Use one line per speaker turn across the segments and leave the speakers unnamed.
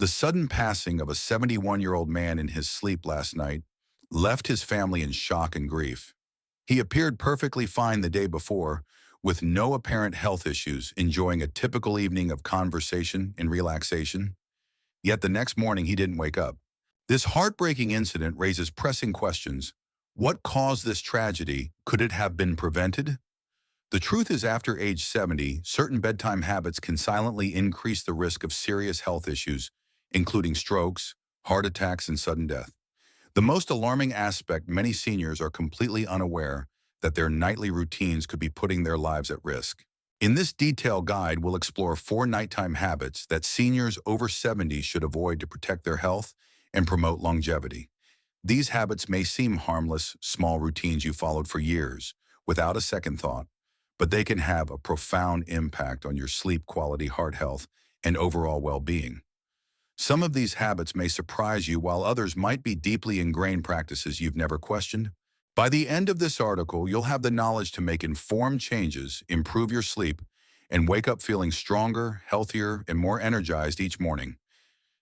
The sudden passing of a 71-year-old man in his sleep last night left his family in shock and grief. He appeared perfectly fine the day before, with no apparent health issues, enjoying a typical evening of conversation and relaxation. Yet the next morning he didn't wake up. This heartbreaking incident raises pressing questions. What caused this tragedy? Could it have been prevented? The truth is, after age 70, certain bedtime habits can silently increase the risk of serious health issues, including strokes, heart attacks, and sudden death. The most alarming aspect: many seniors are completely unaware that their nightly routines could be putting their lives at risk. In this detailed guide, we'll explore 4 nighttime habits that seniors over 70 should avoid to protect their health and promote longevity. These habits may seem harmless, small routines you followed for years without a second thought, but they can have a profound impact on your sleep quality, heart health, and overall well-being. Some of these habits may surprise you, while others might be deeply ingrained practices you've never questioned. By the end of this article, you'll have the knowledge to make informed changes, improve your sleep, and wake up feeling stronger, healthier, and more energized each morning.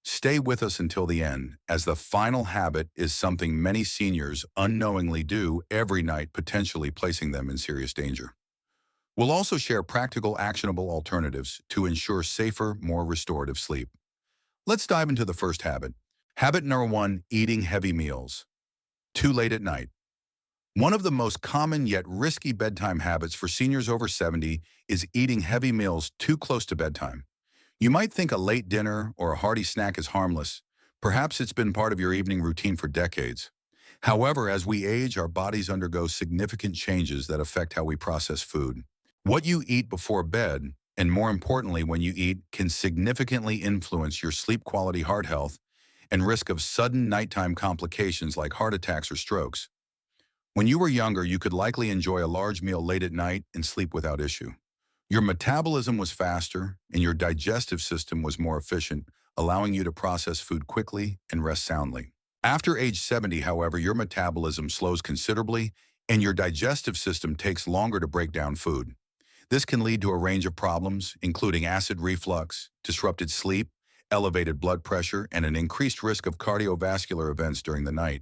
Stay with us until the end, as the final habit is something many seniors unknowingly do every night, potentially placing them in serious danger. We'll also share practical, actionable alternatives to ensure safer, more restorative sleep. Let's dive into the first habit. Habit number 1, eating heavy meals too late at night. One of the most common yet risky bedtime habits for seniors over 70 is eating heavy meals too close to bedtime. You might think a late dinner or a hearty snack is harmless. Perhaps it's been part of your evening routine for decades. However, as we age, our bodies undergo significant changes that affect how we process food. What you eat before bed, and more importantly when you eat, can significantly influence your sleep quality, heart health, and risk of sudden nighttime complications like heart attacks or strokes. When you were younger, you could likely enjoy a large meal late at night and sleep without issue. Your metabolism was faster and your digestive system was more efficient, allowing you to process food quickly and rest soundly. After age 70, however, your metabolism slows considerably and your digestive system takes longer to break down food. This can lead to a range of problems, including acid reflux, disrupted sleep, elevated blood pressure, and an increased risk of cardiovascular events during the night.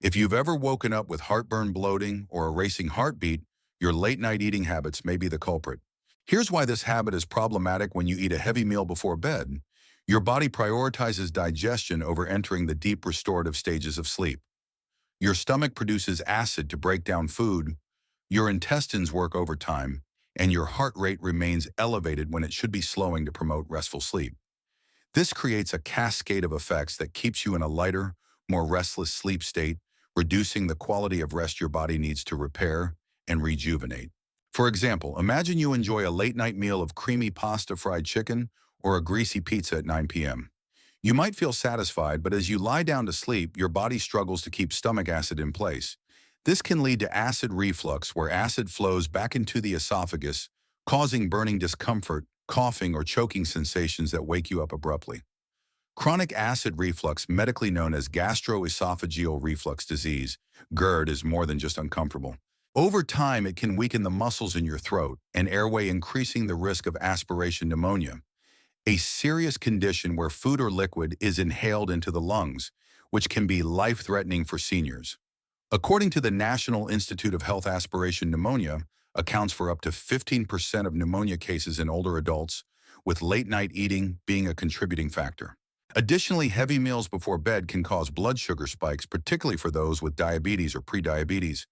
If you've ever woken up with heartburn, bloating, or a racing heartbeat, your late-night eating habits may be the culprit. Here's why this habit is problematic. When you eat a heavy meal before bed, your body prioritizes digestion over entering the deep restorative stages of sleep. Your stomach produces acid to break down food, your intestines work overtime, and your heart rate remains elevated when it should be slowing to promote restful sleep. This creates a cascade of effects that keeps you in a lighter, more restless sleep state, reducing the quality of rest your body needs to repair and rejuvenate. For example, imagine you enjoy a late-night meal of creamy pasta, fried chicken, or a greasy pizza at 9 p.m. You might feel satisfied, but as you lie down to sleep, your body struggles to keep stomach acid in place. This can lead to acid reflux, where acid flows back into the esophagus, causing burning discomfort, coughing, or choking sensations that wake you up abruptly. Chronic acid reflux, medically known as gastroesophageal reflux disease, GERD, is more than just uncomfortable. Over time, it can weaken the muscles in your throat and airway, increasing the risk of aspiration pneumonia, a serious condition where food or liquid is inhaled into the lungs, which can be life-threatening for seniors. According to the National Institute of Health, aspiration pneumonia accounts for up to 15% of pneumonia cases in older adults, with late-night eating being a contributing factor. Additionally, heavy meals before bed can cause blood sugar spikes, particularly for those with diabetes or prediabetes.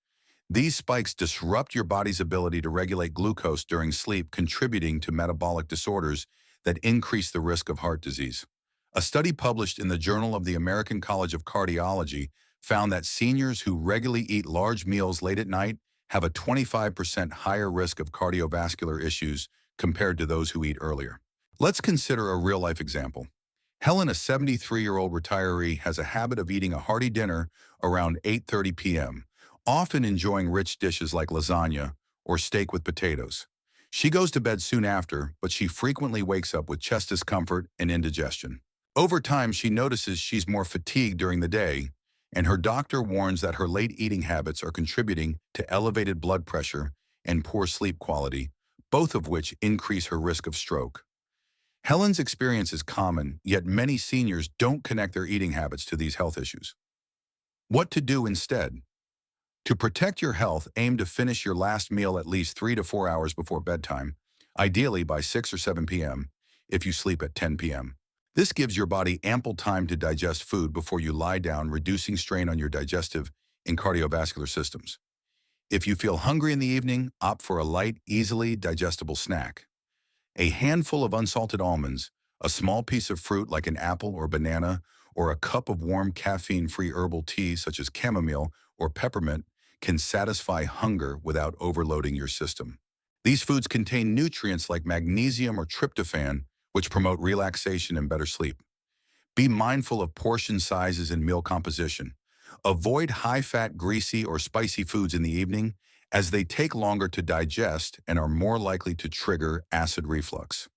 These spikes disrupt your body's ability to regulate glucose during sleep, contributing to metabolic disorders that increase the risk of heart disease. A study published in the Journal of the American College of Cardiology found that seniors who regularly eat large meals late at night have a 25% higher risk of cardiovascular issues compared to those who eat earlier. Let's consider a real-life example. Helen, a 73-year-old retiree, has a habit of eating a hearty dinner around 8:30 p.m., often enjoying rich dishes like lasagna or steak with potatoes. She goes to bed soon after, but she frequently wakes up with chest discomfort and indigestion. Over time, she notices she's more fatigued during the day, and her doctor warns that her late eating habits are contributing to elevated blood pressure and poor sleep quality, both of which increase her risk of stroke. Helen's experience is common, yet many seniors don't connect their eating habits to these health issues. What to do instead? To protect your health, aim to finish your last meal at least 3 to 4 hours before bedtime, ideally by 6 or 7 p.m. if you sleep at 10 p.m. This gives your body ample time to digest food before you lie down, reducing strain on your digestive and cardiovascular systems. If you feel hungry in the evening, opt for a light, easily digestible snack. A handful of unsalted almonds, a small piece of fruit like an apple or banana, or a cup of warm caffeine-free herbal tea such as chamomile or peppermint can satisfy hunger without overloading your system. These foods contain nutrients like magnesium or tryptophan, which promote relaxation and better sleep. Be mindful of portion sizes and meal composition. Avoid high-fat, greasy, or spicy foods in the evening, as they take longer to digest and are more likely to trigger acid reflux.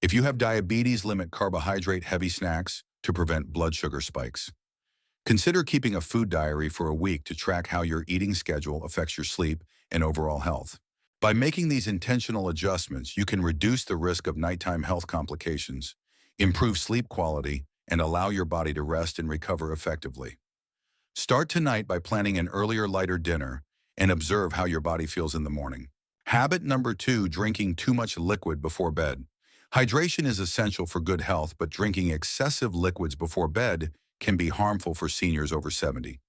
If you have diabetes, limit carbohydrate-heavy snacks to prevent blood sugar spikes. Consider keeping a food diary for a week to track how your eating schedule affects your sleep and overall health. By making these intentional adjustments, you can reduce the risk of nighttime health complications, improve sleep quality, and allow your body to rest and recover effectively. Start tonight by planning an earlier, lighter dinner and observe how your body feels in the morning. Habit number 2, drinking too much liquid before bed. Hydration is essential for good health, but drinking excessive liquids before bed can be harmful for seniors over 70.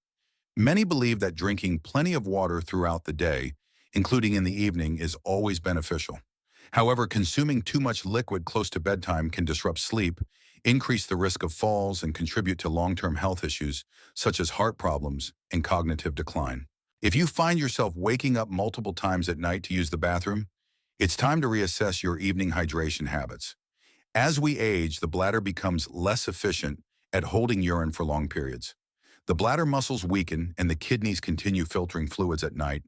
Many believe that drinking plenty of water throughout the day, including in the evening, is always beneficial. However, consuming too much liquid close to bedtime can disrupt sleep, increase the risk of falls, and contribute to long-term health issues such as heart problems and cognitive decline. If you find yourself waking up multiple times at night to use the bathroom, it's time to reassess your evening hydration habits. As we age, the bladder becomes less efficient at holding urine for long periods. The bladder muscles weaken and the kidneys continue filtering fluids at night,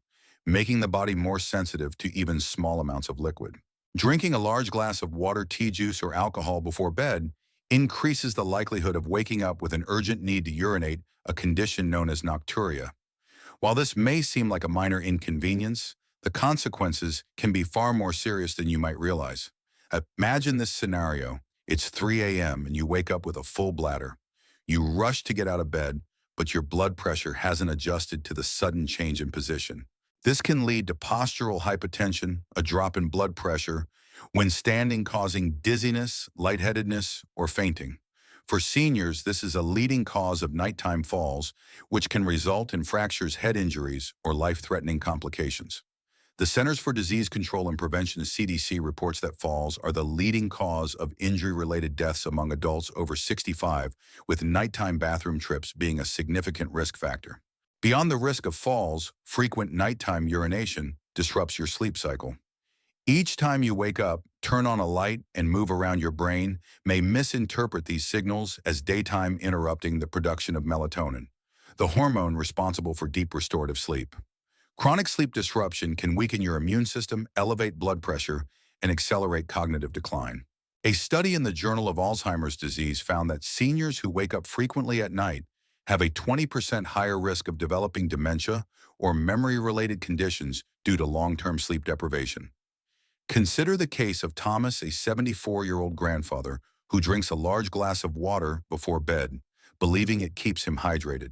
making the body more sensitive to even small amounts of liquid. Drinking a large glass of water, tea, juice, or alcohol before bed increases the likelihood of waking up with an urgent need to urinate, a condition known as nocturia. While this may seem like a minor inconvenience, the consequences can be far more serious than you might realize. Imagine this scenario. It's 3 a.m. and you wake up with a full bladder. You rush to get out of bed, but your blood pressure hasn't adjusted to the sudden change in position. This can lead to postural hypotension, a drop in blood pressure, when standing, causing dizziness, lightheadedness, or fainting. For seniors, this is a leading cause of nighttime falls, which can result in fractures, head injuries, or life-threatening complications. The Centers for Disease Control and Prevention, CDC, reports that falls are the leading cause of injury-related deaths among adults over 65, with nighttime bathroom trips being a significant risk factor. Beyond the risk of falls, frequent nighttime urination disrupts your sleep cycle. Each time you wake up, turn on a light, and move around, your brain may misinterpret these signals as daytime, interrupting the production of melatonin, the hormone responsible for deep restorative sleep. Chronic sleep disruption can weaken your immune system, elevate blood pressure, and accelerate cognitive decline. A study in the Journal of Alzheimer's Disease found that seniors who wake up frequently at night have a 20% higher risk of developing dementia or memory-related conditions due to long-term sleep deprivation. Consider the case of Thomas, a 74-year-old grandfather who drinks a large glass of water before bed, believing it keeps him hydrated.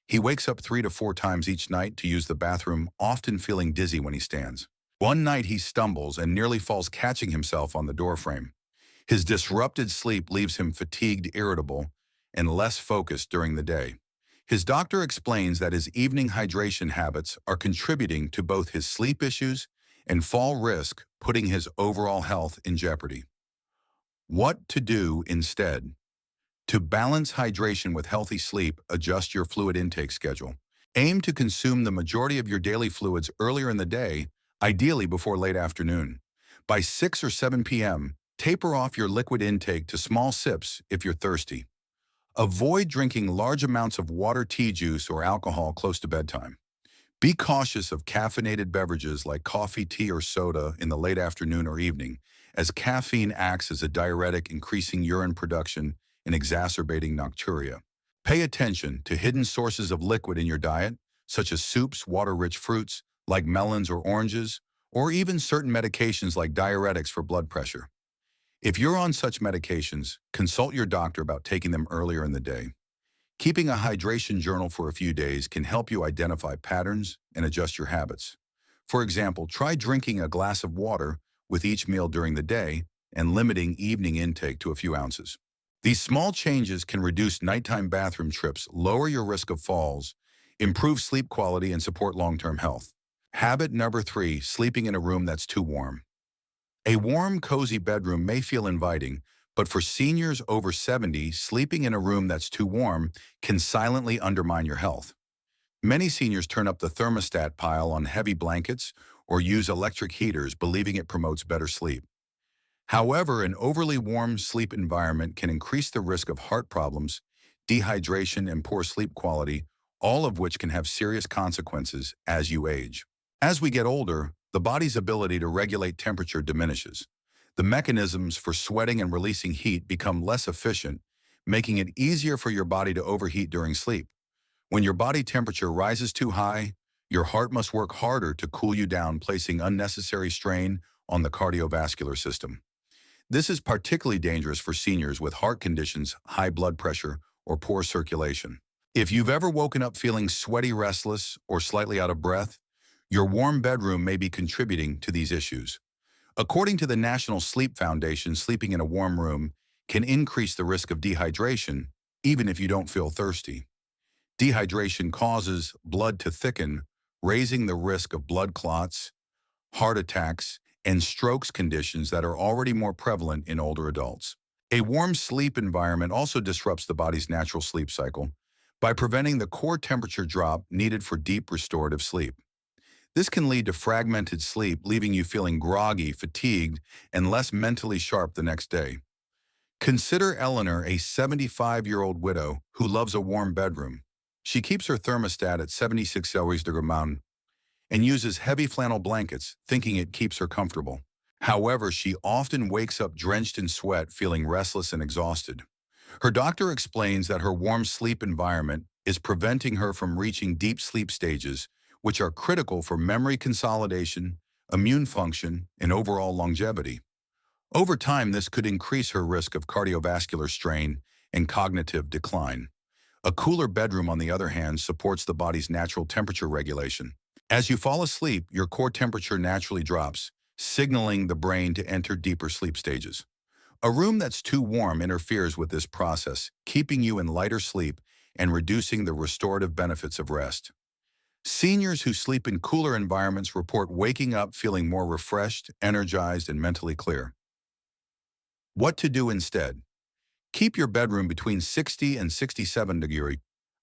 He wakes up 3 to 4 times each night to use the bathroom, often feeling dizzy when he stands. One night he stumbles and nearly falls, catching himself on the doorframe. His disrupted sleep leaves him fatigued, irritable, and less focused during the day. His doctor explains that his evening hydration habits are contributing to both his sleep issues and fall risk, putting his overall health in jeopardy. What to do instead? To balance hydration with healthy sleep, adjust your fluid intake schedule. Aim to consume the majority of your daily fluids earlier in the day, ideally before late afternoon. By 6 or 7 p.m., taper off your liquid intake to small sips if you're thirsty. Avoid drinking large amounts of water, tea, juice, or alcohol close to bedtime. Be cautious of caffeinated beverages like coffee, tea, or soda in the late afternoon or evening, as caffeine acts as a diuretic, increasing urine production and exacerbating nocturia. Pay attention to hidden sources of liquid in your diet, such as soups, water-rich fruits like melons or oranges, or even certain medications like diuretics for blood pressure. If you're on such medications, consult your doctor about taking them earlier in the day. Keeping a hydration journal for a few days can help you identify patterns and adjust your habits. For example, try drinking a glass of water with each meal during the day and limiting evening intake to a few ounces. These small changes can reduce nighttime bathroom trips, lower your risk of falls, improve sleep quality, and support long-term health. Habit number 3, sleeping in a room that's too warm. A warm, cozy bedroom may feel inviting, but for seniors over 70, sleeping in a room that's too warm can silently undermine your health. Many seniors turn up the thermostat pile on heavy blankets or use electric heaters, believing it promotes better sleep. However, an overly warm sleep environment can increase the risk of heart problems, dehydration, and poor sleep quality, all of which can have serious consequences as you age. As we get older, the body's ability to regulate temperature diminishes. The mechanisms for sweating and releasing heat become less efficient, making it easier for your body to overheat during sleep. When your body temperature rises too high, your heart must work harder to cool you down, placing unnecessary strain on the cardiovascular system. This is particularly dangerous for seniors with heart conditions, high blood pressure, or poor circulation. If you've ever woken up feeling sweaty, restless, or slightly out of breath, your warm bedroom may be contributing to these issues. According to the National Sleep Foundation, sleeping in a warm room can increase the risk of dehydration, even if you don't feel thirsty. Dehydration causes blood to thicken, raising the risk of blood clots, heart attacks, and strokes, conditions that are already more prevalent in older adults. A warm sleep environment also disrupts the body's natural sleep cycle by preventing the core temperature drop needed for deep restorative sleep. This can lead to fragmented sleep, leaving you feeling groggy, fatigued, and less mentally sharp the next day. Consider Eleanor, a 75-year-old widow who loves a warm bedroom. She keeps her thermostat at 76 degrees Celsius and uses heavy flannel blankets, thinking it keeps her comfortable. However, she often wakes up drenched in sweat, feeling restless and exhausted. Her doctor explains that her warm sleep environment is preventing her from reaching deep sleep stages, which are critical for memory consolidation, immune function, and overall longevity. Over time, this could increase her risk of cardiovascular strain and cognitive decline. A cooler bedroom, on the other hand, supports the body's natural temperature regulation. As you fall asleep, your core temperature naturally drops, signaling the brain to enter deeper sleep stages. A room that's too warm interferes with this process, keeping you in lighter sleep and reducing the restorative benefits of rest. Seniors who sleep in cooler environments report waking up feeling more refreshed, energized, and mentally clear. What to do instead? Keep your bedroom between 60 and 67 degrees,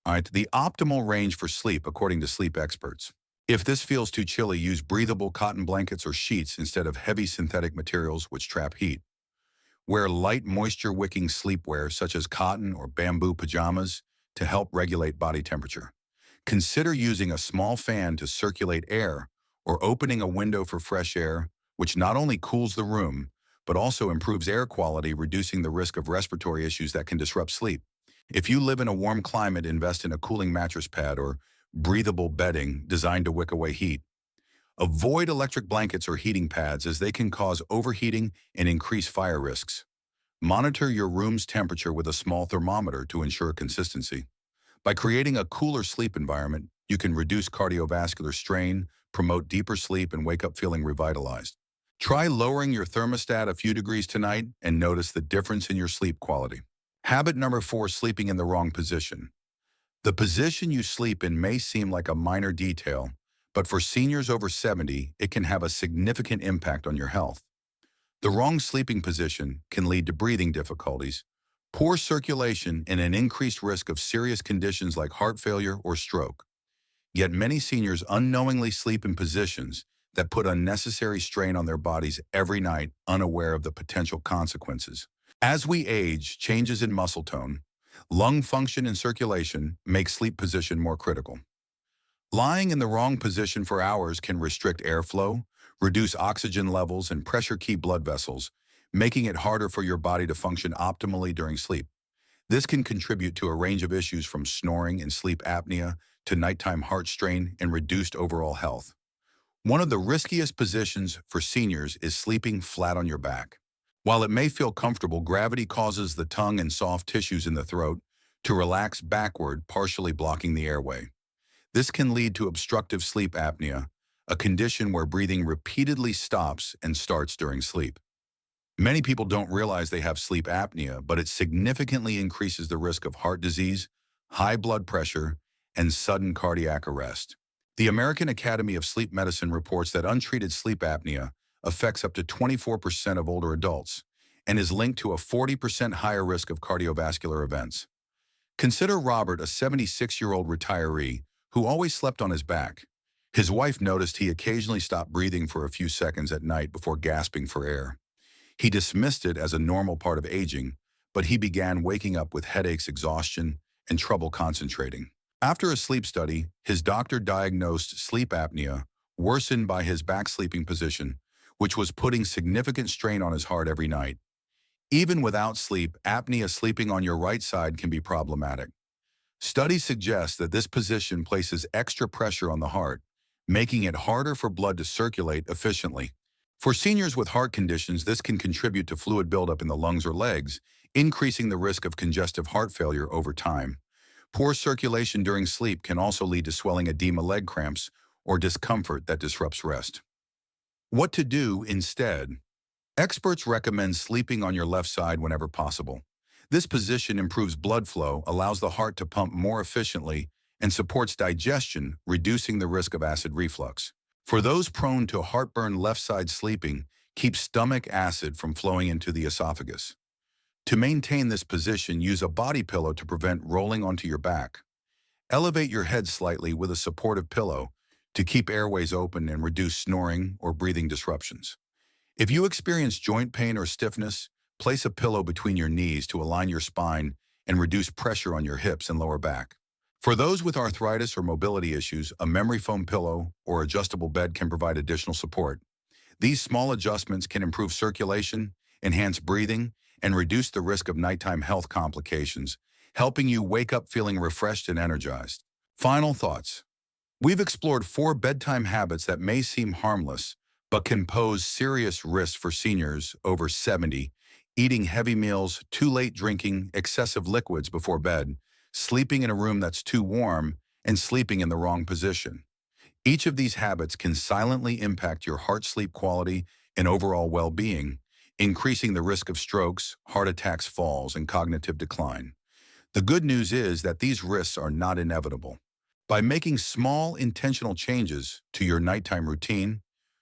the optimal range for sleep according to sleep experts. If this feels too chilly, use breathable cotton blankets or sheets instead of heavy synthetic materials which trap heat. Wear light, moisture-wicking sleepwear such as cotton or bamboo pajamas to help regulate body temperature. Consider using a small fan to circulate air or opening a window for fresh air, which not only cools the room, but also improves air quality, reducing the risk of respiratory issues that can disrupt sleep. If you live in a warm climate, invest in a cooling mattress pad or breathable bedding designed to wick away heat. Avoid electric blankets or heating pads as they can cause overheating and increase fire risks. Monitor your room's temperature with a small thermometer to ensure consistency. By creating a cooler sleep environment, you can reduce cardiovascular strain, promote deeper sleep, and wake up feeling revitalized. Try lowering your thermostat a few degrees tonight and notice the difference in your sleep quality. Habit number 4, sleeping in the wrong position. The position you sleep in may seem like a minor detail, but for seniors over 70, it can have a significant impact on your health. The wrong sleeping position can lead to breathing difficulties, poor circulation, and an increased risk of serious conditions like heart failure or stroke. Yet many seniors unknowingly sleep in positions that put unnecessary strain on their bodies every night, unaware of the potential consequences. As we age, changes in muscle tone, lung function, and circulation make sleep position more critical. Lying in the wrong position for hours can restrict airflow, reduce oxygen levels, and pressure key blood vessels, making it harder for your body to function optimally during sleep. This can contribute to a range of issues from snoring and sleep apnea to nighttime heart strain and reduced overall health. One of the riskiest positions for seniors is sleeping flat on your back. While it may feel comfortable, gravity causes the tongue and soft tissues in the throat to relax backward, partially blocking the airway. This can lead to obstructive sleep apnea, a condition where breathing repeatedly stops and starts during sleep. Many people don't realize they have sleep apnea, but it significantly increases the risk of heart disease, high blood pressure, and sudden cardiac arrest. The American Academy of Sleep Medicine reports that untreated sleep apnea affects up to 24% of older adults and is linked to a 40% higher risk of cardiovascular events. Consider Robert, a 76-year-old retiree who always slept on his back. His wife noticed he occasionally stopped breathing for a few seconds at night before gasping for air. He dismissed it as a normal part of aging, but he began waking up with headaches, exhaustion, and trouble concentrating. After a sleep study, his doctor diagnosed sleep apnea worsened by his back sleeping position, which was putting significant strain on his heart every night. Even without sleep, apnea sleeping on your right side can be problematic. Studies suggest that this position places extra pressure on the heart, making it harder for blood to circulate efficiently. For seniors with heart conditions, this can contribute to fluid buildup in the lungs or legs, increasing the risk of congestive heart failure over time. Poor circulation during sleep can also lead to swelling, edema, leg cramps, or discomfort that disrupts rest. What to do instead? Experts recommend sleeping on your left side whenever possible. This position improves blood flow, allows the heart to pump more efficiently, and supports digestion, reducing the risk of acid reflux. For those prone to heartburn, left side sleeping keeps stomach acid from flowing into the esophagus. To maintain this position, use a body pillow to prevent rolling onto your back. Elevate your head slightly with a supportive pillow to keep airways open and reduce snoring or breathing disruptions. If you experience joint pain or stiffness, place a pillow between your knees to align your spine and reduce pressure on your hips and lower back. For those with arthritis or mobility issues, a memory foam pillow or adjustable bed can provide additional support. These small adjustments can improve circulation, enhance breathing, and reduce the risk of nighttime health complications, helping you wake up feeling refreshed and energized. Final thoughts. We've explored 4 bedtime habits that may seem harmless, but can pose serious risks for seniors over 70: eating heavy meals, too late drinking excessive liquids before bed, sleeping in a room that's too warm, and sleeping in the wrong position. Each of these habits can silently impact your heart sleep quality and overall well-being, increasing the risk of strokes, heart attacks, falls, and cognitive decline. The good news is that these risks are not inevitable. By making small, intentional changes to your nighttime routine,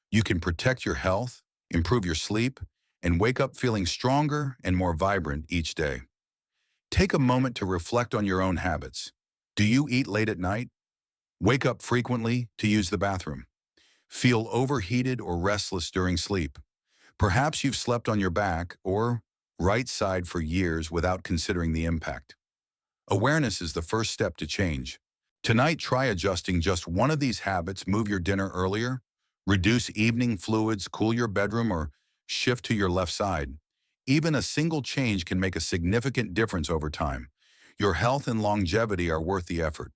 you can protect your health, improve your sleep, and wake up feeling stronger and more vibrant each day. Take a moment to reflect on your own habits. Do you eat late at night? Wake up frequently to use the bathroom? Feel overheated or restless during sleep? Perhaps you've slept on your back or right side for years without considering the impact. Awareness is the first step to change. Tonight, try adjusting just one of these habits. Move your dinner earlier, reduce evening fluids, cool your bedroom, or shift to your left side. Even a single change can make a significant difference over time. Your health and longevity are worth the effort.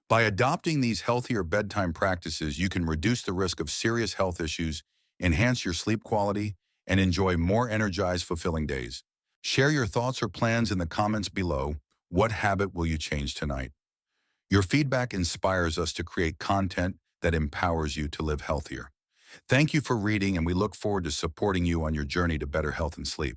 By adopting these healthier bedtime practices, you can reduce the risk of serious health issues, enhance your sleep quality, and enjoy more energized, fulfilling days. Share your thoughts or plans in the comments below. What habit will you change tonight? Your feedback inspires us to create content that empowers you to live healthier. Thank you for reading, and we look forward to supporting you on your journey to better health and sleep.